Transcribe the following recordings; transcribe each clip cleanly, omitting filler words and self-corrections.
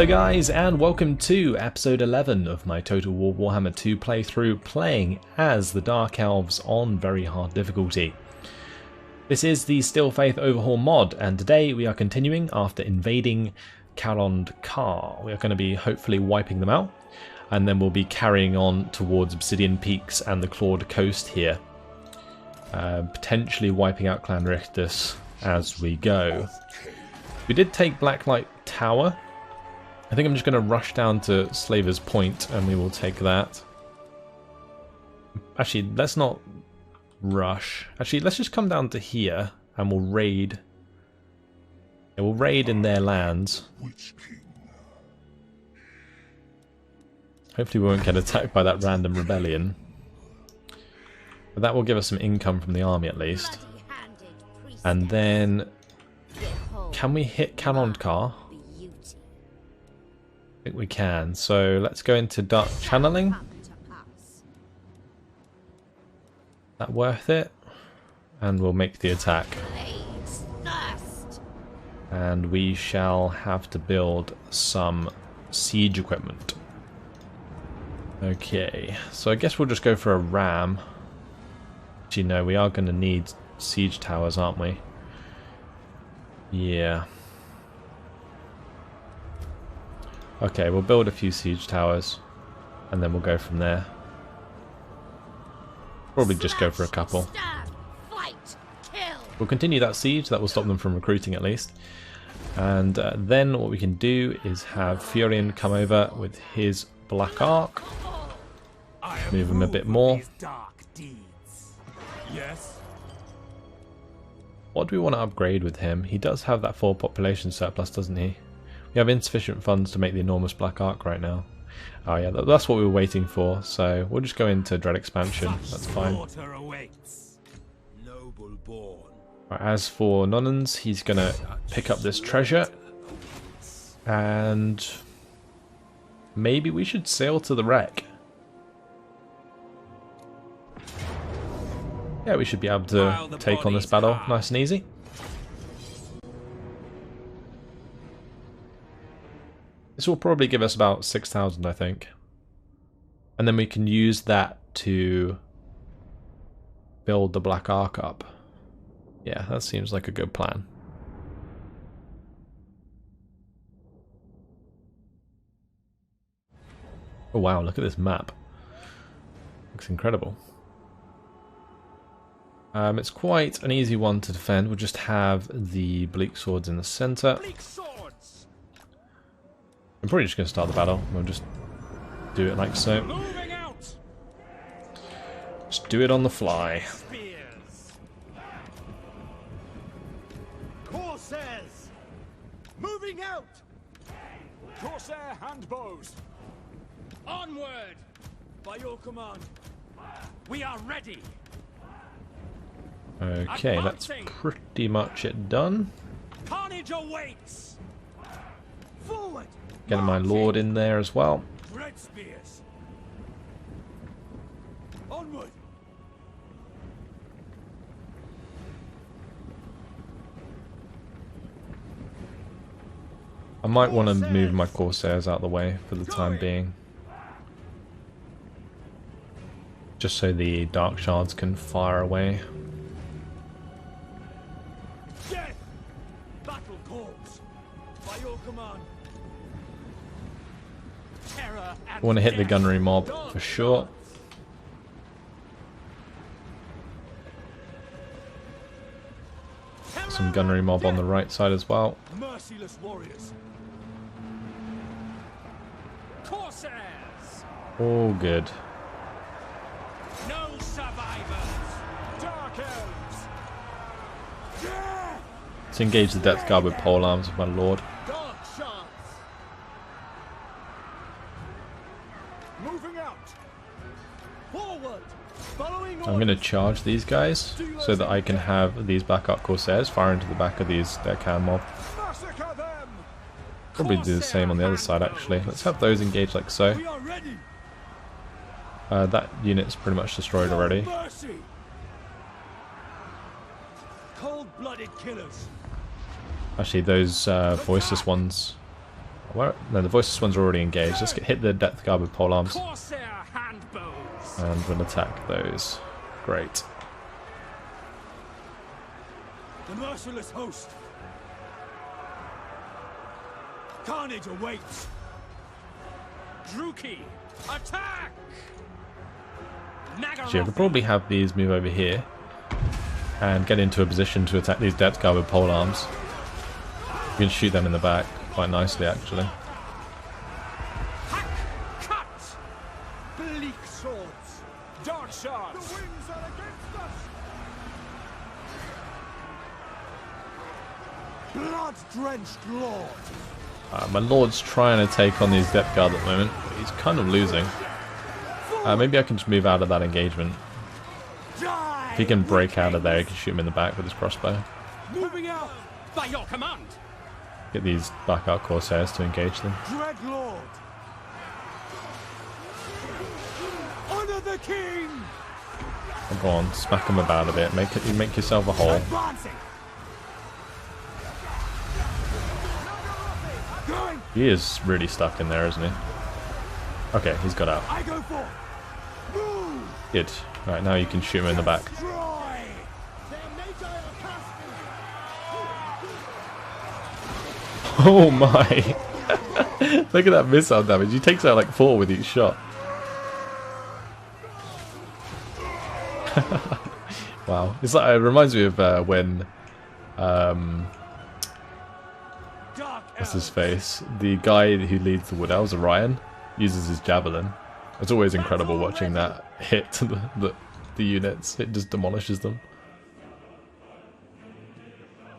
Hello guys, and welcome to episode 11 of my Total War Warhammer 2 playthrough, playing as the Dark Elves on very hard difficulty. This is the Steel Faith Overhaul mod, and today we are continuing after invading Karond Kar. We are going to be hopefully wiping them out, and then we'll be carrying on towards Obsidian Peaks and the Clawed Coast here. Potentially wiping out Clan Richtus as we go. We did take Blacklight Tower. I think I'm just going to rush down to Slaver's Point and we will take that. Actually, let's not rush. Actually, let's just come down to here and we'll raid. Yeah, we'll raid in their lands. Hopefully we won't get attacked by that random rebellion. But that will give us some income from the army at least. And then, can we hit Karond Kar? I think we can, so let's go into Dark Channeling. That worth it? And we'll make the attack. And we shall have to build some siege equipment. Okay, so I guess we'll just go for a ram. Actually no, we are going to need siege towers, aren't we? Yeah. Okay, we'll build a few siege towers, and then we'll go from there. Probably just go for a couple. We'll continue that siege, that will stop them from recruiting at least. And then what we can do is have Furion come over with his Black Arc. Move him a bit more. What do we want to upgrade with him? He does have that 4 population surplus, doesn't he? We have insufficient funds to make the enormous Black Arc right now. Oh yeah, that's what we were waiting for, so we'll just go into Dread Expansion, that's fine. Right, as for Nonans, he's going to pick up this treasure, and maybe we should sail to the wreck. Yeah, we should be able to take on this battle nice and easy. This will probably give us about 6,000, I think. And then we can use that to build the Black Arc up. Yeah, that seems like a good plan. Oh wow, look at this map. Looks incredible. It's quite an easy one to defend. We'll just have the Bleak Swords in the center. I'm probably just going to start the battle. We'll just do it like so. Just do it on the fly. Corsairs, moving out. Corsair handbows. Onward, by your command. We are ready. Okay, that's pretty much it done. Carnage awaits. Forward. Getting my lord in there as well. Red spears. Onward. I might want to move my Corsairs out of the way for the time being. Just so the Dark Shards can fire away. Death. Battle calls. By your command. I want to hit the gunnery mob for sure. Some gunnery mob on the right side as well. Merciless warriors. Corsairs. All good. No survivors. Dark Elves. Let's engage the Death Guard with pole arms of my lord. Dark Shards. Moving out. Forward. Following I'm going to charge these guys so that I can have these Black Arc Corsairs fire into the back of their cannon mob. massacre them. Probably do the same on the other side actually. Let's have those engaged like so. We are ready. That unit's pretty much destroyed already. Mercy. Cold-blooded killers. Actually, those voiceless ones Where? No, the voiceless ones are already engaged. Let's hit the depth guard with pole arms. Corsair handbows. And we'll attack those. Great. The merciless host. Carnage awaits. Druki, attack! So you could probably have these move over here and get into a position to attack these depth guard with pole arms. You can shoot them in the back quite nicely, actually. Hack, cut! Bleak swords. Dark shards. The winds are against us. Blood-drenched lord. My lord's trying to take on these depth guard at the moment, but he's kind of losing. Maybe I can just move out of that engagement. If he can break out of there, he can shoot him in the back with his crossbow. Moving out by your command. Get these back out Corsairs to engage them. Dread Lord. Honor the king. Go on, smack him about a bit. Make yourself a hole. Advancing. Going. He is really stuck in there, isn't he? Okay, he's got out. I go for. Move. Good. Right, now you can shoot him in the back. Destroy. Oh my! Look at that missile damage. He takes out like 4 with each shot. Wow. It's like, it reminds me of when what's his face? The guy who leads the Wood Elves, Orion, uses his javelin. It's always incredible watching that hit the units. It just demolishes them.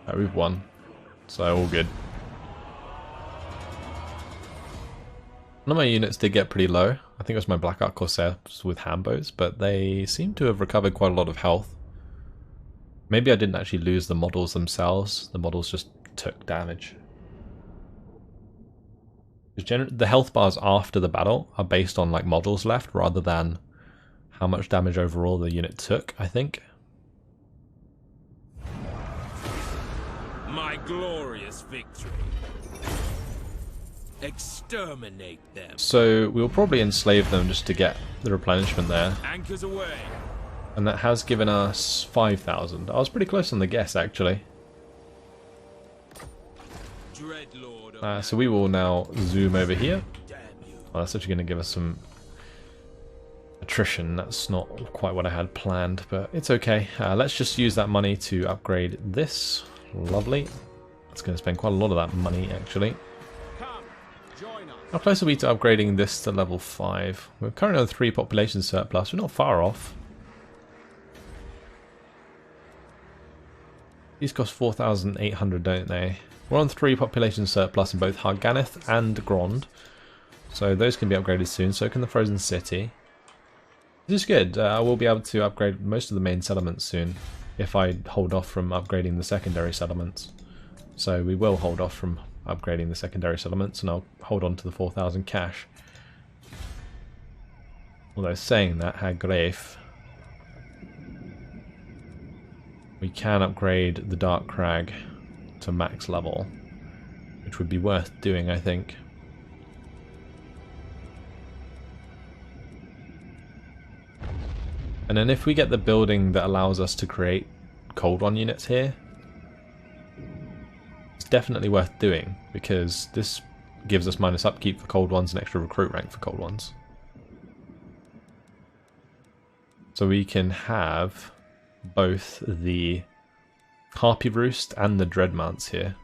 Alright, we've won. So all good. One of my units did get pretty low. I think it was my Black Ark Corsairs with handbows, but they seem to have recovered quite a lot of health. Maybe I didn't actually lose the models themselves. The models just took damage. The health bars after the battle are based on like models left rather than how much damage overall the unit took, I think. My glorious victory. Exterminate them. So we'll probably enslave them just to get the replenishment there. Anchors away. And that has given us 5,000. I was pretty close on the guess, actually. Dreadlord. So we will now zoom over here. Well, that's actually going to give us some attrition. That's not quite what I had planned, but it's okay. Let's just use that money to upgrade this. Lovely. It's going to spend quite a lot of that money, actually. How close are we to upgrading this to level 5? We're currently on 3 population surplus. We're not far off. These cost 4,800, don't they? We're on 3 population surplus in both Harganeth and Grond. So those can be upgraded soon. So can the Frozen City. This is good. I will be able to upgrade most of the main settlements soon. If I hold off from upgrading the secondary settlements. So we will hold off from upgrading the secondary settlements, and I'll hold on to the 4,000 cash. Although saying that, Hargrave, we can upgrade the Dark Crag to max level, which would be worth doing, I think. And then if we get the building that allows us to create Cold One units here, definitely worth doing, because this gives us minus upkeep for Cold Ones and extra recruit rank for Cold Ones. So we can have both the Harpy Roost and the Dreadmance here.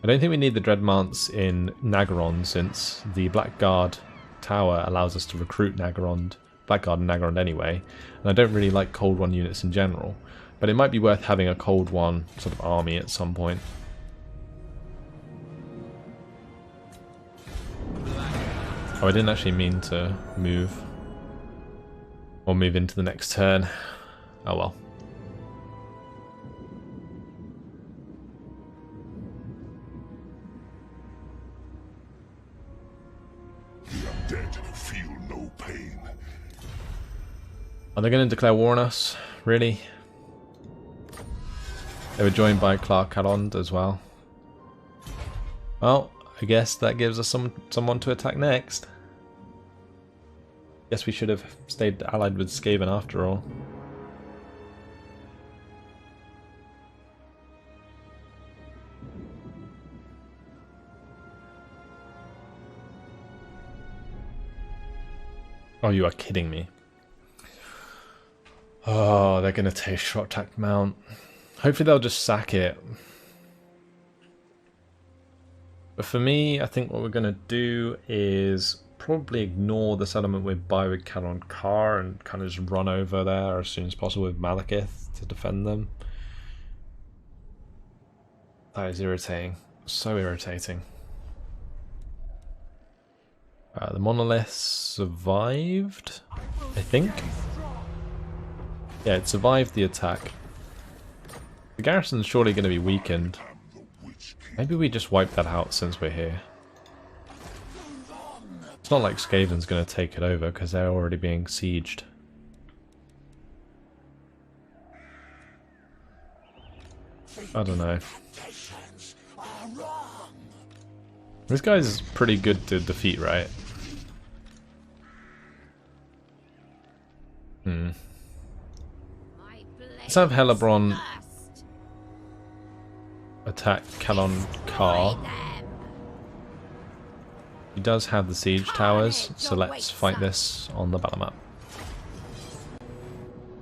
I don't think we need the Dreadmance in Nagaron, since the Blackguard Tower allows us to recruit Blackguard and Nagaron anyway, and I don't really like Cold One units in general. But it might be worth having a Cold One sort of army at some point. Oh, I didn't actually mean to move. Or move into the next turn. Oh well. The undead feel no pain. Are they going to declare war on us? Really? They were joined by Karond as well. Well, I guess that gives us someone to attack next. Guess we should have stayed allied with Skaven after all. Oh, you are kidding me. Oh, they're going to take short attack mount. Hopefully they'll just sack it. But for me, I think what we're going to do is probably ignore the settlement we're by with Karond Kar and kind of just run over there as soon as possible with Malekith to defend them. That is irritating. So irritating. The monolith survived, I think. Yeah, it survived the attack. The garrison's surely going to be weakened. Maybe we just wipe that out since we're here. It's not like Skaven's going to take it over because they're already being sieged. I don't know. This guy's pretty good to defeat, right? Let's have Helebron attack Karond Kar. He does have the siege towers, so let's fight this on the battle map.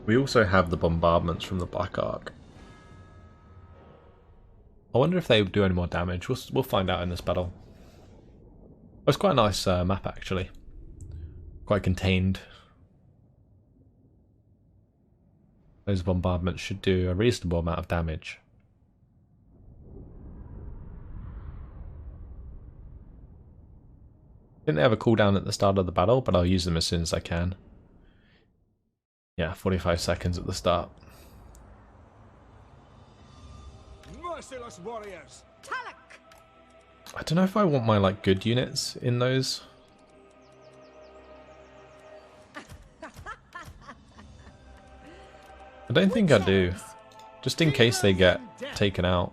We also have the bombardments from the Black Ark. I wonder if they do any more damage. We'll find out in this battle. It's quite a nice map actually. Quite contained. Those bombardments should do a reasonable amount of damage. I think they have a cooldown at the start of the battle, but I'll use them as soon as I can. Yeah, 45 seconds at the start. Merciless warriors. I don't know if I want my like good units in those. I don't think I do. Just in case they get taken out.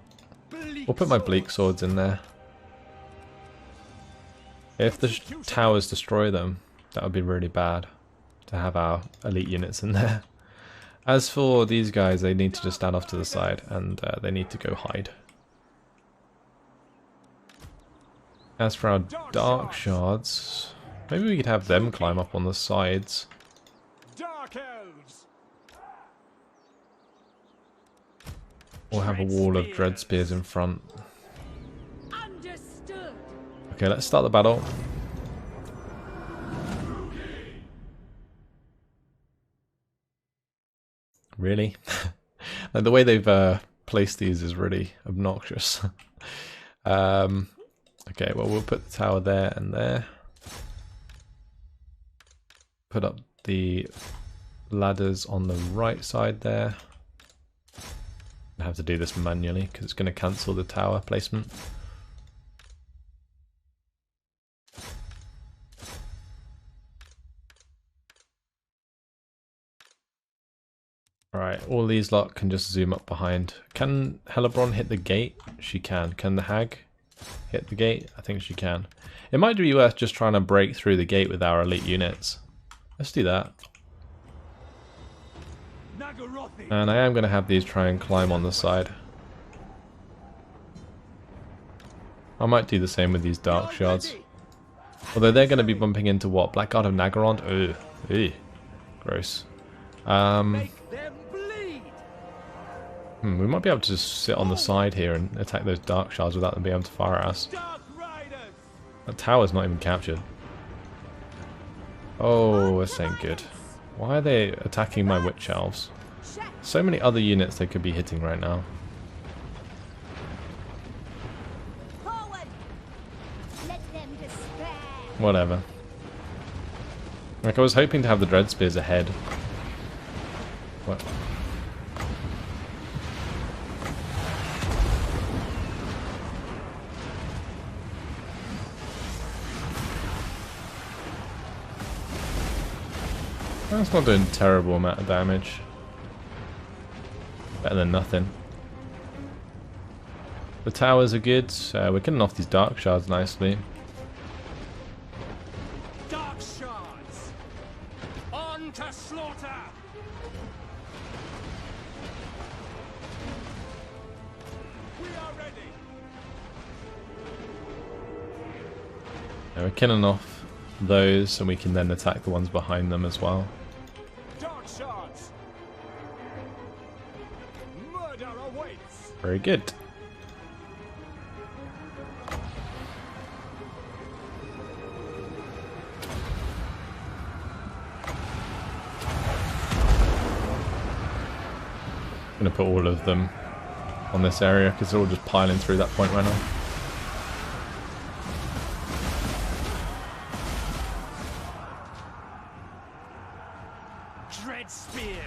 We'll put my bleak swords in there. If the towers destroy them, that would be really bad to have our elite units in there. As for these guys, they need to just stand off to the side and they need to go hide. As for our dark shards, maybe we could have them climb up on the sides. Dark Elves. Or have a wall of dread spears in front. Understood. Okay, let's start the battle. Really? Like the way they've placed these is really obnoxious. Okay, well we'll put the tower there and there. Put up the ladders on the right side there. I have to do this manually because it's going to cancel the tower placement. Alright, all these lot can just zoom up behind. Can Helebron hit the gate? She can. Can the hag hit the gate? I think she can. It might be worth just trying to break through the gate with our elite units. Let's do that. And I am going to have these try and climb on the side. I might do the same with these dark shards. Although they're going to be bumping into what? Blackguard of Naggarond? Ugh. Ew. Gross. We might be able to just sit on the side here and attack those dark shards without them being able to fire at us. That tower's not even captured. Oh, this ain't good. Why are they attacking my witch elves? So many other units they could be hitting right now. Whatever. Like I was hoping to have the dread spears ahead. What? That's not doing a terrible amount of damage. Better than nothing. The towers are good. We're killing off these dark shards nicely. Dark shards! On to slaughter! We are ready! We're killing off those, and we can then attack the ones behind them as well. Dark shards! Murder awaits! Very good. I'm going to put all of them on this area because they're all just piling through that point right now. Dread spears!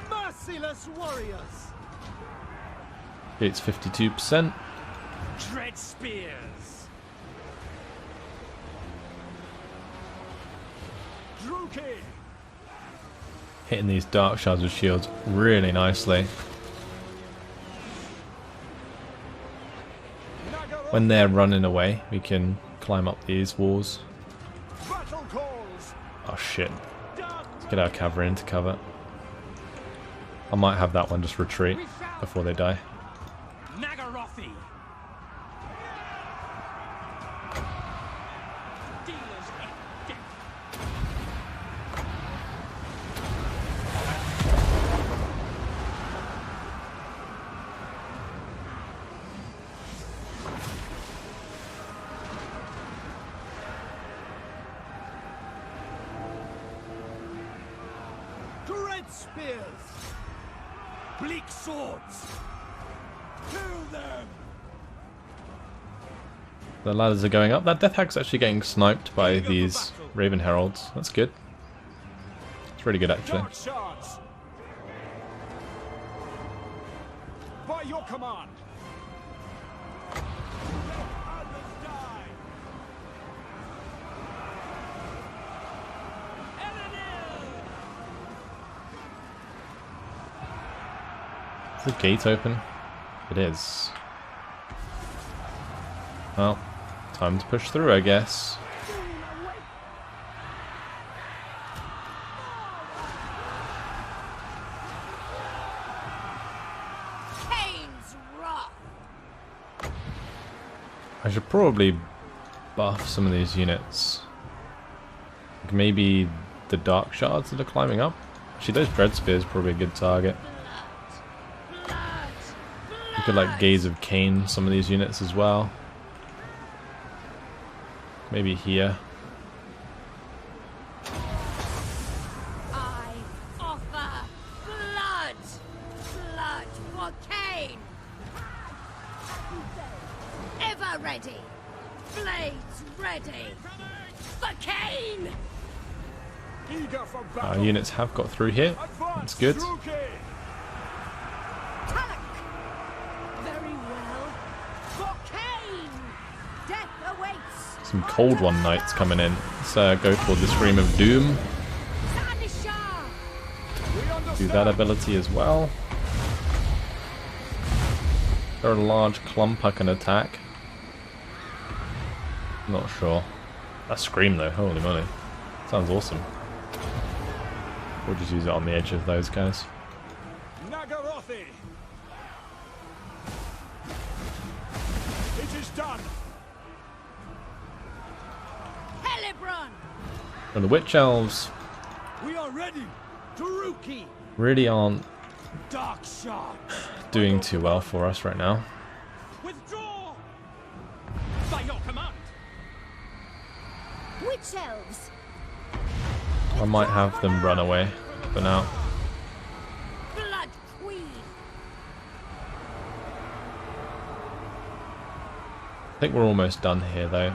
Merciless warriors! It's 52%. Dread spears! Druki! Hitting these dark shards with shields really nicely. When they're running away, we can climb up these walls. Battle calls! Oh shit. Let's get our cavalry into cover. I might have that one just retreat before they die. Nagarothi! Dealers in death! Dread spears! Bleak swords! Kill them! The ladders are going up. That Death Hag's actually getting sniped by these Raven Heralds. That's good. It's really good actually. Dark shards! By your command! Others die! Is the gate open? It is. Well, time to push through, I guess. Kane's wrath. I should probably buff some of these units. Like maybe the dark shards that are climbing up. Actually, those dread spears are probably a good target. You could like Gaze of Cain some of these units as well. Maybe here. I offer blood. Blood for Kane. Ever ready. Blades ready. For Kane. Eager for Our battle! units have got through here. That's good. Druki! Talak. Very well. For Kane. Death awaits. Some Cold One Knights coming in. Let's go for the Scream of Doom. Sanishar. We understand. Do that ability as well. They're a large clump I can attack. Not sure. That Scream though, holy moly. Sounds awesome. We'll just use it on the edge of those guys. Nagarothi! It is done! Helibron. And the Witch Elves We are ready! Druki! really aren't Dark shards! doing too well for us right now. Withdraw! By your command! Witch elves. I might have them run away for now. Blood queen. I think we're almost done here though.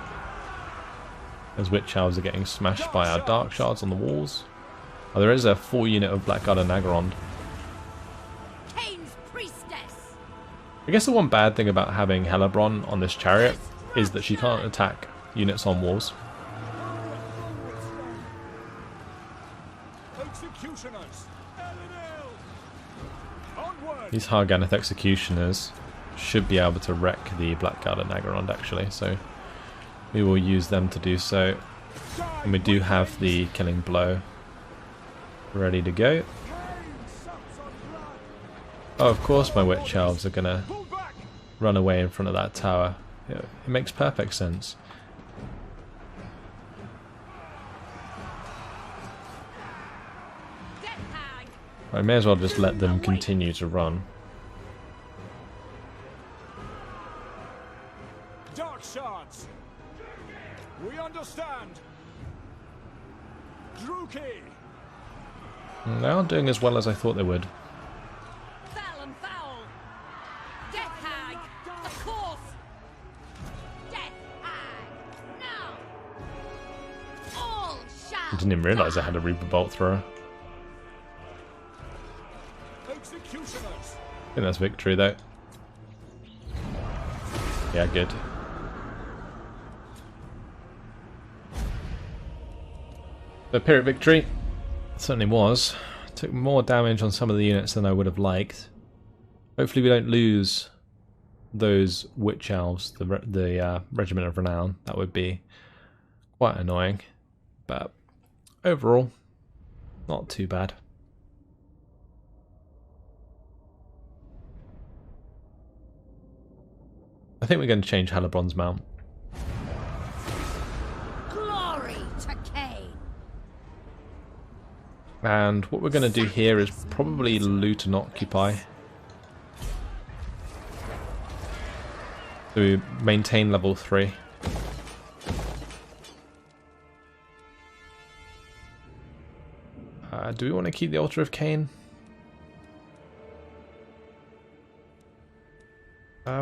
As Witch Elves are getting smashed by our Dark Shards on the walls. Oh, there is a full unit of Blackguard and Nagarond. Kane's priestess. I guess the one bad thing about having Helibron on this chariot is that she can't attack units on walls. Executioners! Elinil! Onward! These Harganeth Executioners should be able to wreck the Blackguard and Nagarond actually, so we will use them to do so. And we do have the killing blow ready to go. Oh, of course my Witch Elves are gonna run away in front of that tower. It makes perfect sense. I may as well just let them continue to run. Dark shards. We understand. Druki. They aren't doing as well as I thought they would. Foul and foul. Death hag. Of course. Death hag. Now. All shall. I didn't even realise I had a Reaper Bolt thrower. Executioners. I think that's victory though. Yeah, good. The Pyrrhic victory. It certainly was. Took more damage on some of the units than I would have liked. Hopefully we don't lose those Witch Elves, the Regiment of Renown. That would be quite annoying. But overall, not too bad. I think we're going to change Hellebrand's mount. Glory to Cain. And what we're going to do here is probably loot and occupy. So we maintain level 3. Do we want to keep the Altar of Cain?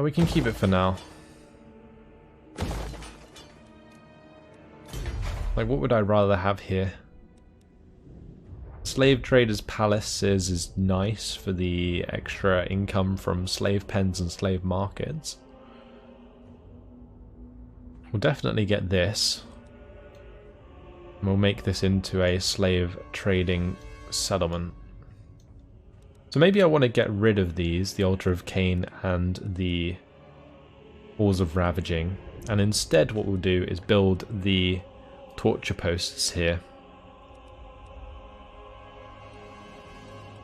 We can keep it for now. Like, what would I rather have here? Slave Traders' Palaces is nice for the extra income from slave pens and slave markets. We'll definitely get this. We'll make this into a slave trading settlement. So maybe I want to get rid of these, the Altar of Cain and the Halls of Ravaging, and instead what we'll do is build the torture posts here.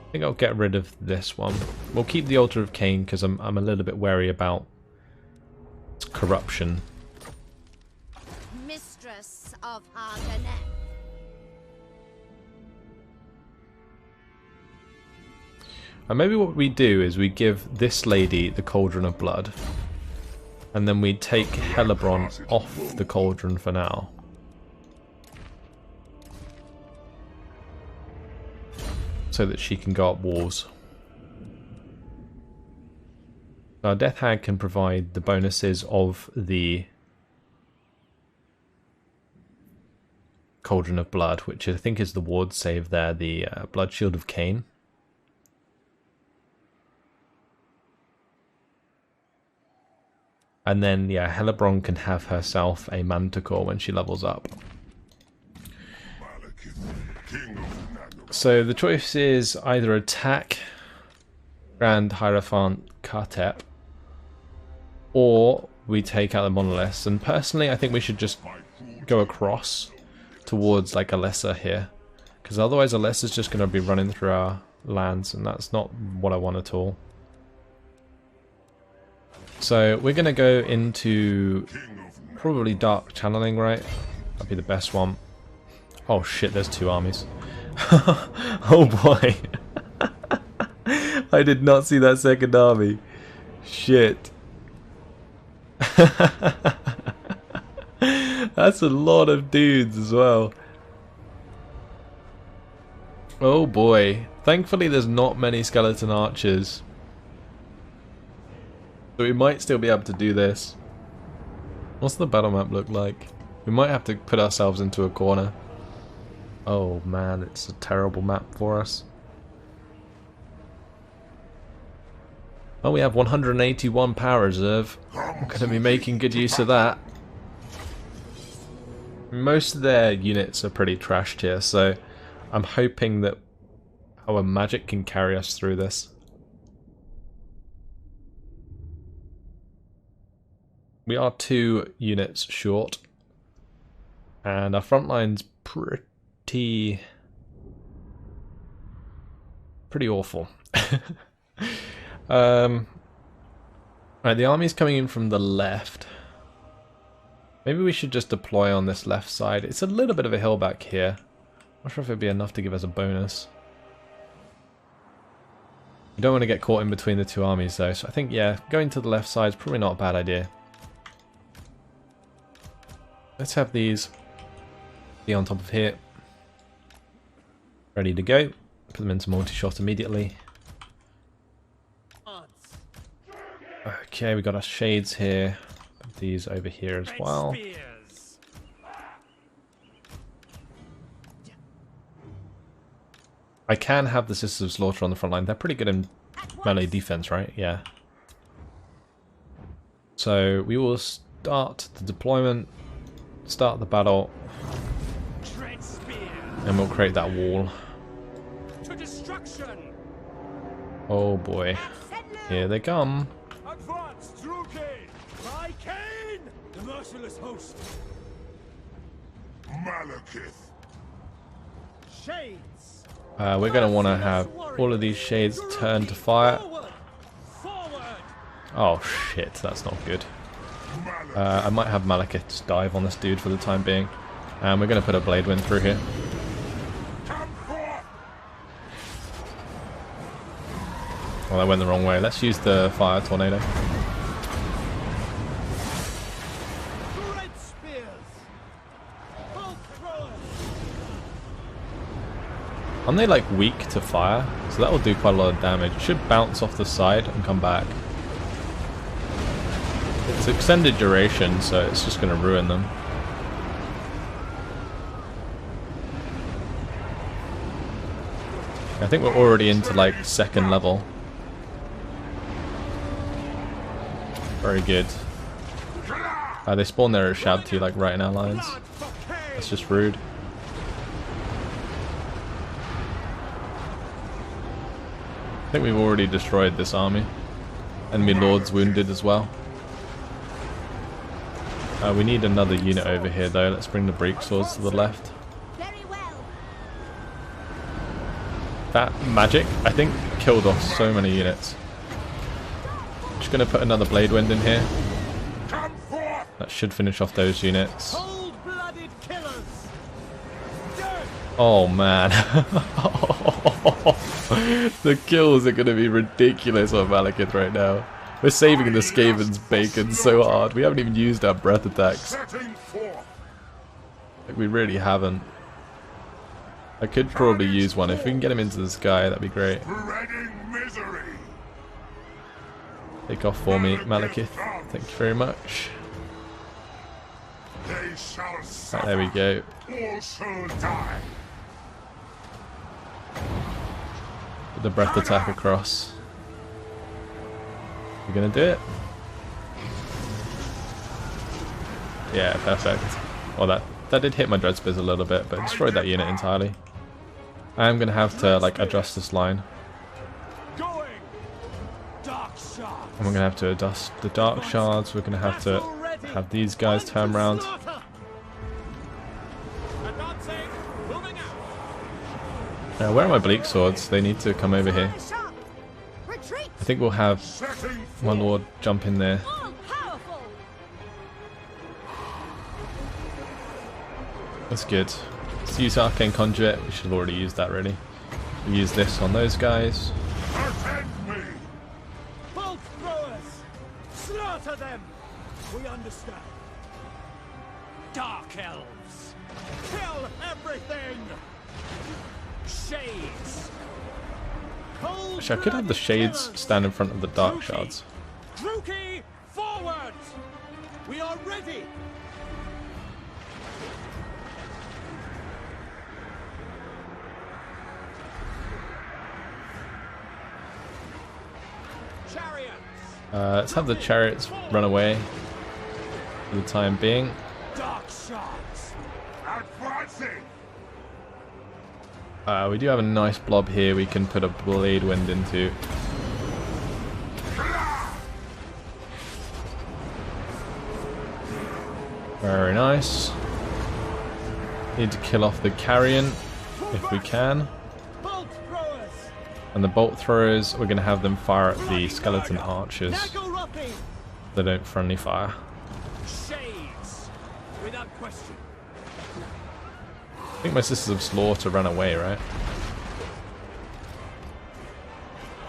I think I'll get rid of this one. We'll keep the Altar of Cain because I'm a little bit wary about its corruption. Mistress of Argonet. And maybe what we do is we give this lady the Cauldron of Blood, and then we take Hellebrand off the Cauldron for now. So that she can go up walls. Our Death Hag can provide the bonuses of the Cauldron of Blood, which I think is the ward save there, the Blood Shield of Cain. And then, yeah, Hellebrand can have herself a Manticore when she levels up. So the choice is either attack Grand Hierophant Kartep, or we take out the monoliths. And personally, I think we should just go across towards like Alessa here, because otherwise Alessa's just going to be running through our lands, and that's not what I want at all. So we're going to go into probably Dark Channeling, right? That'd be the best one. Oh shit, there's two armies. Oh boy. I did not see that second army. Shit. That's a lot of dudes as well. Oh boy. Thankfully there's not many skeleton archers. So we might still be able to do this. What's the battle map look like? We might have to put ourselves into a corner. Oh man, it's a terrible map for us. Oh, we have 181 power reserve. We're going to be making good use of that. Most of their units are pretty trashed here, so I'm hoping that our magic can carry us through this. We are 2 units short. And our front line's pretty awful. Right, the army's coming in from the left. Maybe we should just deploy on this left side. It's a little bit of a hill back here. Not sure if it'd be enough to give us a bonus. You don't want to get caught in between the 2 armies though, so I think, yeah, going to the left side is probably not a bad idea. Let's have these be on top of here. Ready to go. Put them into multi-shot immediately. Okay, we got our shades here. Put these over here as well. I can have the Sisters of Slaughter on the front line. They're pretty good in melee defense, right? Yeah. So we will start the deployment, start the battle, and we'll create that wall. To destruction. Oh boy. Here they come. Advance, Druki. By Cain, the merciless host. Malekith. Shades. We're going to want to have all of these shades turned to fire. Oh shit, that's not good. I might have Malekith just dive on this dude for the time being. And we're going to put a Blade Wind through here. Well, that went the wrong way. Let's use the Fire Tornado. Aren't they like weak to fire? So that will do quite a lot of damage. It should bounce off the side and come back. It's extended duration, so it's just going to ruin them. I think we're already into like 2nd level. Very good. They spawn there at Shabti, like right in our lines. That's just rude. I think we've already destroyed this army. Enemy Lord's wounded as well. We need another unit over here though. Let's bring the break swords to the left. That magic, I think, killed off so many units. Just going to put another Blade Wind in here. That should finish off those units. Oh man. The kills are going to be ridiculous on Malekith right now. We're saving the Skaven's bacon so hard. We haven't even used our breath attacks. Like, we really haven't. I could probably use one. If we can get him into the sky, that'd be great. Take off for me, Malekith. Thank you very much. Right, there we go. Put the breath attack across. We're gonna do it. Yeah, perfect. Well, that did hit my Dread Spears a little bit, but destroyed that unit entirely. I'm gonna have to like adjust this line. And we're gonna have to adjust the Dark Shards. We're gonna have to have these guys turn around. Where are my Bleak Swords? They need to come over here. I think we'll have one Lord jump in there. That's good. Let's use Arcane Conduit. We should have already used that really. We'll use this on those guys. Bolt throwers! Slaughter them! We understand. Dark Elves! Kill everything! Shades! Actually, I could have the Shades stand in front of the Dark Shards. Druki, forward! We are ready! Let's have the chariots run away for the time being. Dark shots. We do have a nice blob here we can put a Blade Wind into. Very nice. Need to kill off the carrion if we can. Bolt throwers. And the bolt throwers, we're going to have them fire at the skeleton archers. Nagel-rupping. They don't friendly fire. Shades. Without question. I think my Sisters of Slaughter ran away, right?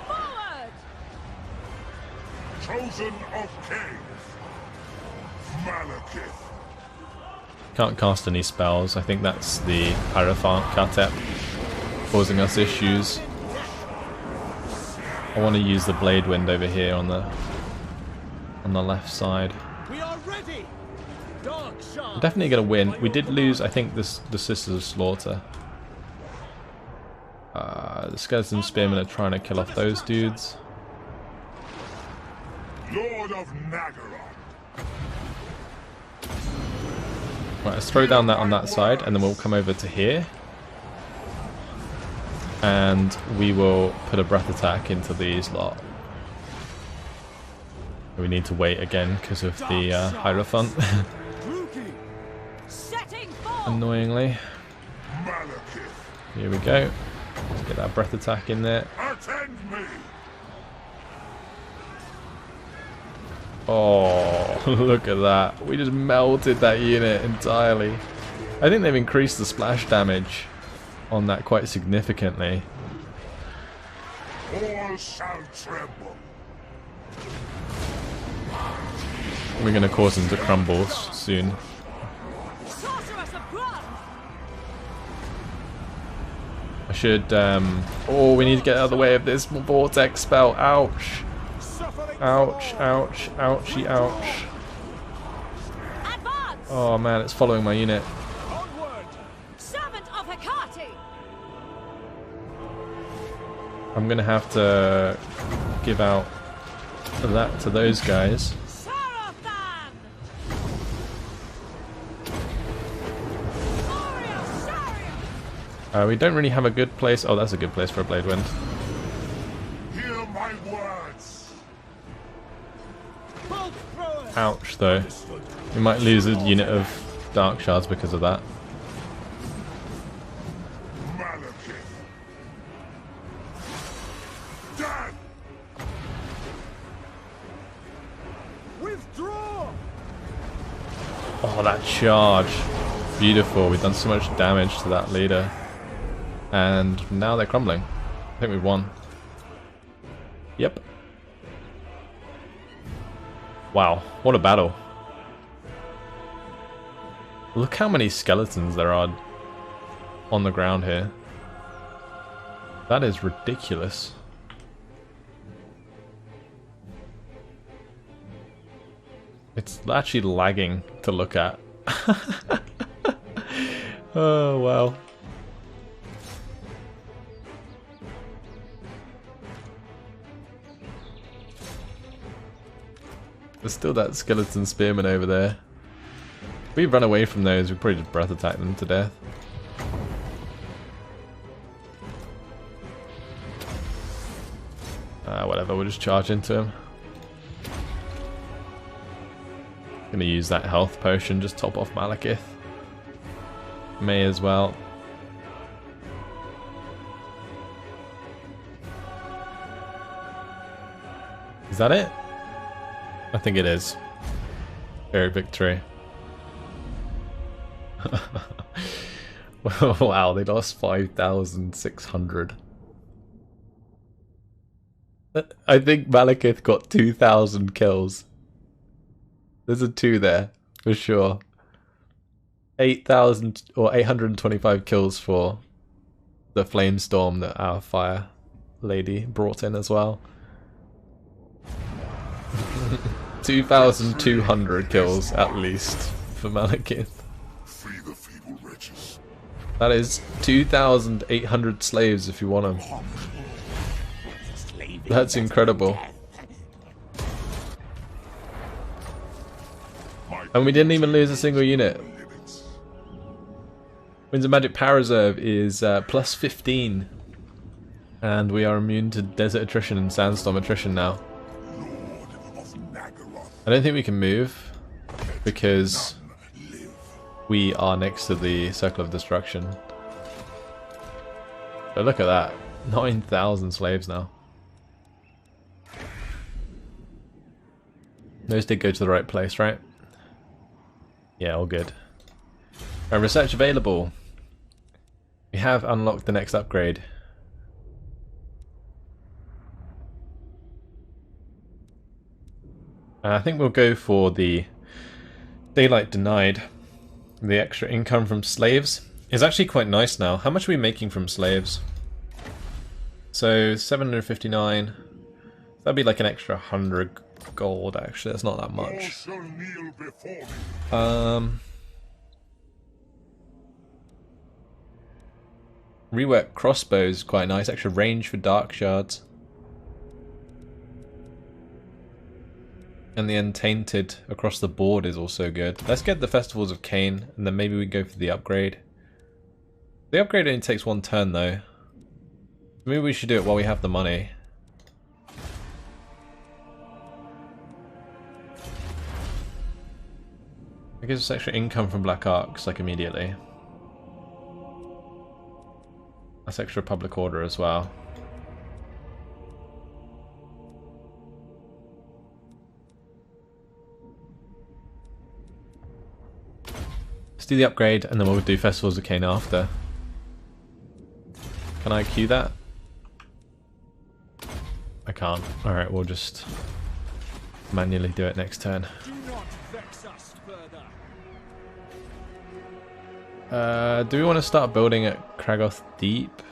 Forward! Chosen of Cain. Malekith. Can't cast any spells. I think that's the Hierophant Katep causing us issues. I want to use the Blade Wind over here on the left side. We are ready. Dark Shard. Definitely going to win. We did lose, I think, the Sisters of Slaughter. The Skeleton Spearmen are trying to kill off those dudes. Lord of Nagaroth. Right, let's throw down that on that side, and then we'll come over to here. And we will put a breath attack into these lot. We need to wait again because of the Hierophant. Setting forth! Annoyingly. Malekith. Here we go. Let's get that breath attack in there. Attend me. Oh, look at that. We just melted that unit entirely. I think they've increased the splash damage on that quite significantly. All shall tremble. We're going to cause them to crumble soon. Sorceress of blood! I should, oh, we need to get out of the way of this vortex spell. Ouch. Ouch, ouch, ouchie, ouch. Advance! Oh man, it's following my unit. Onward. Servant of Hecate! I'm going to have to give out that to those guys. Sarothan! Glorious chariot! We don't really have a good place. Oh, that's a good place for a Blade Wind. Hear my words. Bolt throwers. Ouch, though. We might lose a unit of Dark Shards because of that. Malekith. Dead. Withdraw. Oh, that charge. Beautiful. We've done so much damage to that leader. And now they're crumbling. I think we've won. Yep. Wow, what a battle. Look how many skeletons there are on the ground here. That is ridiculous. It's actually lagging to look at. Oh, wow. There's still that skeleton spearman over there. If we run away from those, we'd probably just breath attack them to death. Whatever, we'll just charge into him. Gonna use that health potion, just top off Malekith. May as well. Is that it? I think it is. Very victory. Wow, they lost 5,600. I think Malekith got 2,000 kills. There's a 2 there, for sure. 8,000 or 825 kills for the Flamestorm that our Fire Lady brought in as well. 2,200 kills at least for Malekith. Free the feeble wretches. That is 2,800 slaves if you want them. That's incredible. And we didn't even lose a single unit. Winds of Magic Power Reserve is plus 15. And we are immune to Desert Attrition and Sandstorm Attrition now. I don't think we can move because We are next to the Circle of Destruction. But look at that. 9,000 slaves now. Those did go to the right place, right? Yeah, all good. Research available. We have unlocked the next upgrade. I think we'll go for the Daylight Denied. The extra income from slaves is actually quite nice now. How much are we making from slaves? So 759. That'd be like an extra 100 gold actually. That's not that much. Rework crossbows is quite nice. Extra range for dark shards. And the Untainted across the board is also good. Let's get the Festivals of Cain, and then maybe we go for the upgrade. The upgrade only takes 1 turn though. Maybe we should do it while we have the money. It gives us extra income from Black Arcs, like immediately. That's extra public order as well. Let's do the upgrade and then we'll do Festivals of Cain after. Can I queue that? I can't. Alright, we'll just manually do it next turn. Do not vex us further. Do we want to start building at Kragoth Deep?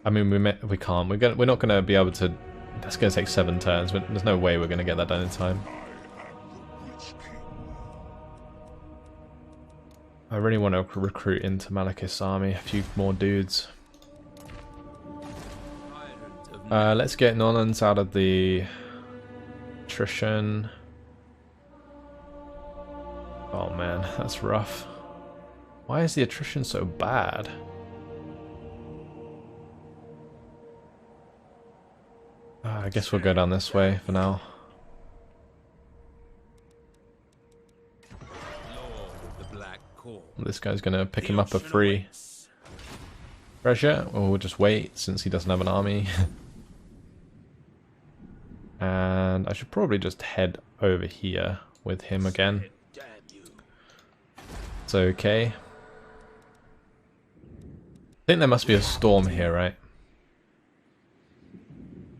I mean, we can't. We're not going to be able to. That's going to take 7 turns. There's no way we're going to get that done in time. I really want to recruit into Malekith's army. A few more dudes. Let's get Nolans out of the attrition. Oh man, that's rough. Why is the attrition so bad? I guess we'll go down this way for now. This guy's gonna pick him up a free treasure, or we'll just wait since he doesn't have an army. And I should probably just head over here with him again. It's okay. I think there must be a storm here, right?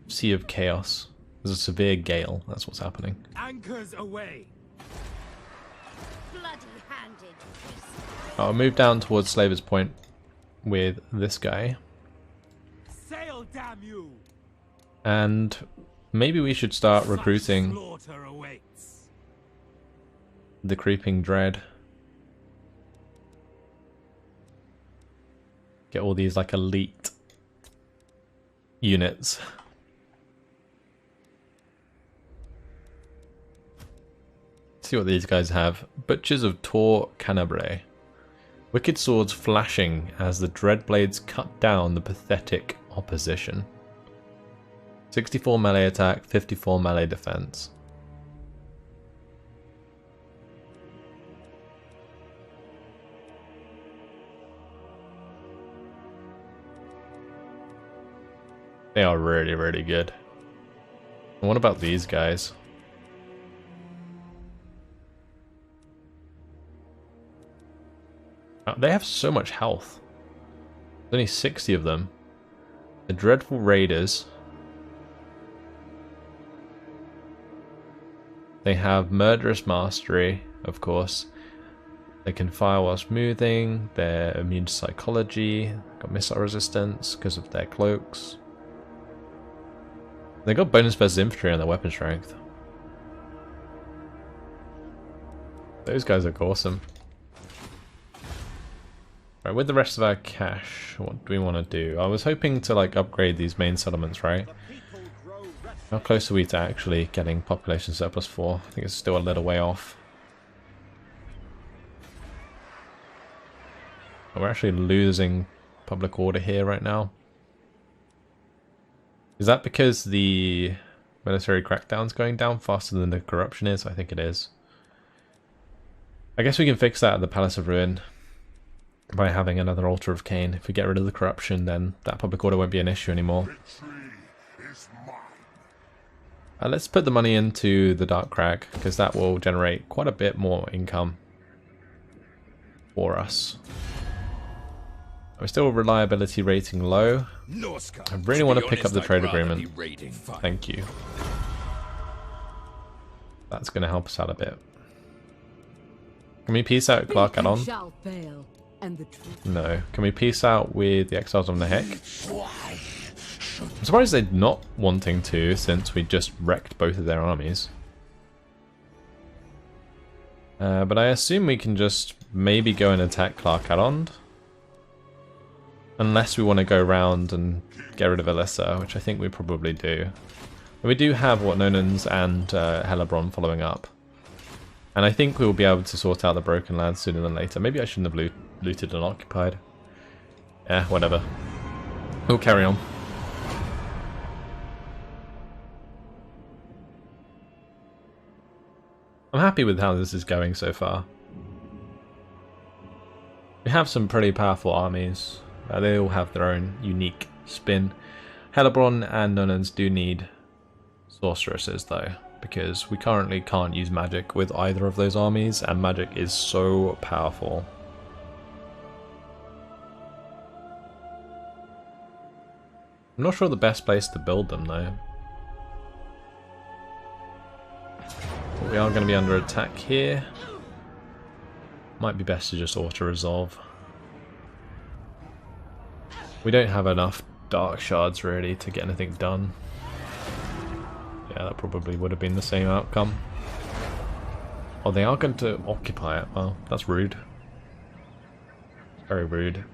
Sea of Chaos. There's a severe gale. That's what's happening. Anchors away. Bloody-handed. I'll move down towards Slaver's Point with this guy. Sail, damn you. And maybe we should start recruiting Slaughter awaits. the Creeping Dread. Get all these like elite units. See what these guys have. Butchers of Tor Canabre. Wicked swords flashing as the Dreadblades cut down the pathetic opposition. 64 melee attack, 54 melee defense. They are really, really good. And what about these guys? They have so much health. There's only 60 of them. The Dreadful Raiders. They have Murderous Mastery, of course. They can fire while smoothing. They're immune to psychology. Got missile resistance because of their cloaks. They got bonus versus infantry on their weapon strength. Those guys are awesome. Right, with the rest of our cash, what do we want to do? I was hoping to like upgrade these main settlements, right? How close are we to actually getting population surplus 4? I think it's still a little way off. We're actually losing public order here right now. Is that because the military crackdown's going down faster than the corruption is? I think it is. I guess we can fix that at the Palace of Ruin by having another Altar of Cain. If we get rid of the corruption, then that public order won't be an issue anymore. Victory is mine. Let's put the money into the Dark Crag, because that will generate quite a bit more income for us. We're still reliability rating low. I really want to pick up the trade agreement. Thank you. That's going to help us out a bit. Can we peace out Clark Addon? Shall fail, and the truth. No. Can we peace out with the Exiles of the Heck? I'm surprised they're not wanting to, since we just wrecked both of their armies. But I assume we can just maybe go and attack Clark Addon. Unless we want to go around and get rid of Alyssa, which I think we probably do. We do have Nonans and Hellebrand following up. And I think we will be able to sort out the Broken Lands sooner than later. Maybe I shouldn't have looted and occupied. Yeah, whatever. We'll carry on. I'm happy with how this is going so far. We have some pretty powerful armies. They all have their own unique spin. Hellebrand and Nonans do need sorceresses though, because we currently can't use magic with either of those armies, and magic is so powerful. I'm not sure the best place to build them though. But we are going to be under attack here. Might be best to just auto-resolve. We don't have enough dark shards really to get anything done. Yeah, that probably would have been the same outcome. Oh, they are going to occupy it. Well, that's rude. Very rude.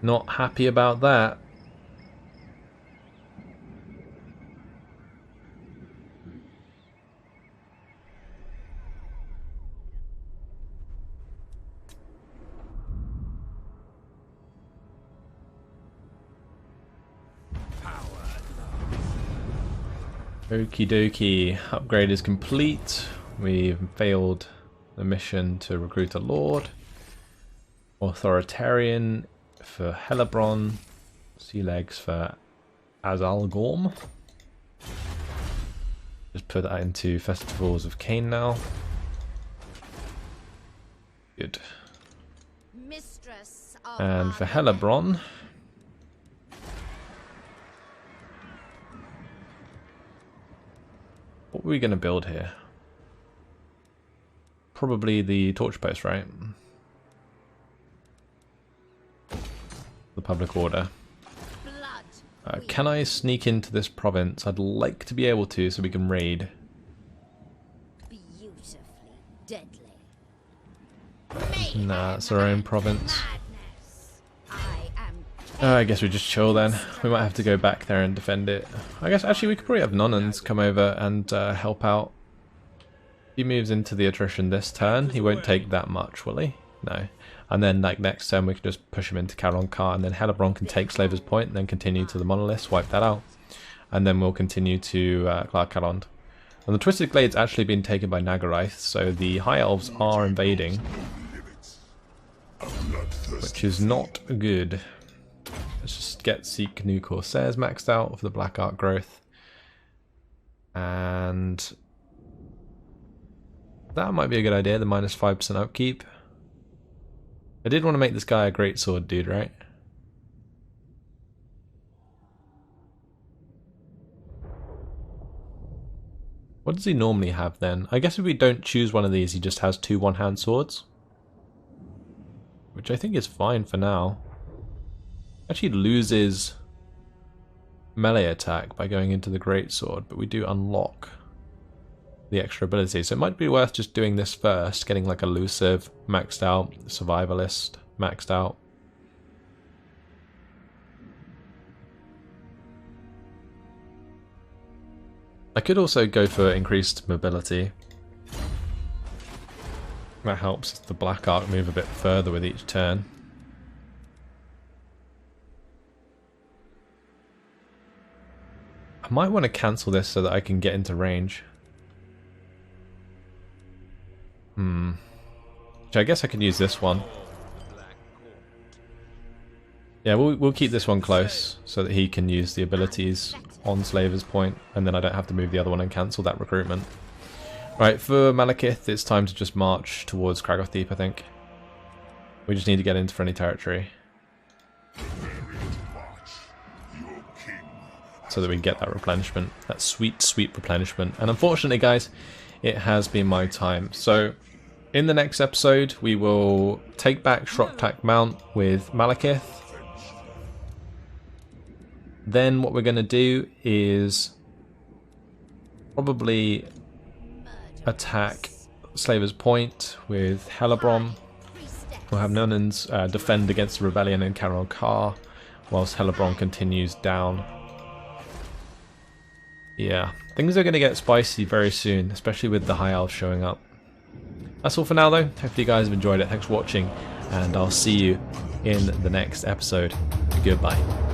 Not happy about that. Okie dokie, upgrade is complete. We've failed the mission to recruit a lord. Authoritarian for Hellebrand. Sea legs for Azalgorm. Just put that into Festivals of Cain now. Good. Mistress of And for our- Hellebrand, what are we going to build here? Probably the torch post, right? The public order. blood. Can I sneak into this province? I'd like to be able to, so we can raid. Beautifully deadly. Nah, it's our own province. Madness. I am I guess we just chill then. We might have to go back there and defend it. I guess actually we could probably have Nonans come over and help out. He moves into the attrition this turn. He won't take that much, will he? No. And then like next turn we can just push him into Karond Kar, and then Hellebrand can take Slaver's Point and then continue to the Monoliths, wipe that out. And then we'll continue to Clark Karond. And the Twisted Glade's actually been taken by Nagaraith, so the High Elves are invading, which is not good. Let's just get Seek New Corsairs maxed out for the Black Art growth. And that might be a good idea, the minus 5% upkeep. I did want to make this guy a greatsword dude, right? What does he normally have then? I guess if we don't choose one of these, he just has 2 one-hand swords. Which I think is fine for now. Actually loses melee attack by going into the greatsword, but we do unlock the extra ability. So it might be worth just doing this first, getting like elusive maxed out, survivalist maxed out. I could also go for increased mobility. That helps the Black Arc move a bit further with each turn. I might want to cancel this so that I can get into range. Which I guess I can use this one. Yeah, we'll keep this one close so that he can use the abilities on Slaver's Point, and then I don't have to move the other one and cancel that recruitment. Right, for Malekith, it's time to just march towards Kragoth Deep, I think. We just need to get into friendly territory. So that we get that replenishment, that sweet, sweet replenishment. And unfortunately, guys, it has been my time. So, in the next episode, we will take back Shroktak Mount with Malekith. Then what we're going to do is probably attack Slaver's Point with Hellebrand. We'll have Nunans defend against the rebellion in Karond Kar, whilst Hellebrand continues down. Yeah, things are going to get spicy very soon, especially with the High Elves showing up. That's all for now though. Hopefully you guys have enjoyed it. Thanks for watching, and I'll see you in the next episode. Goodbye.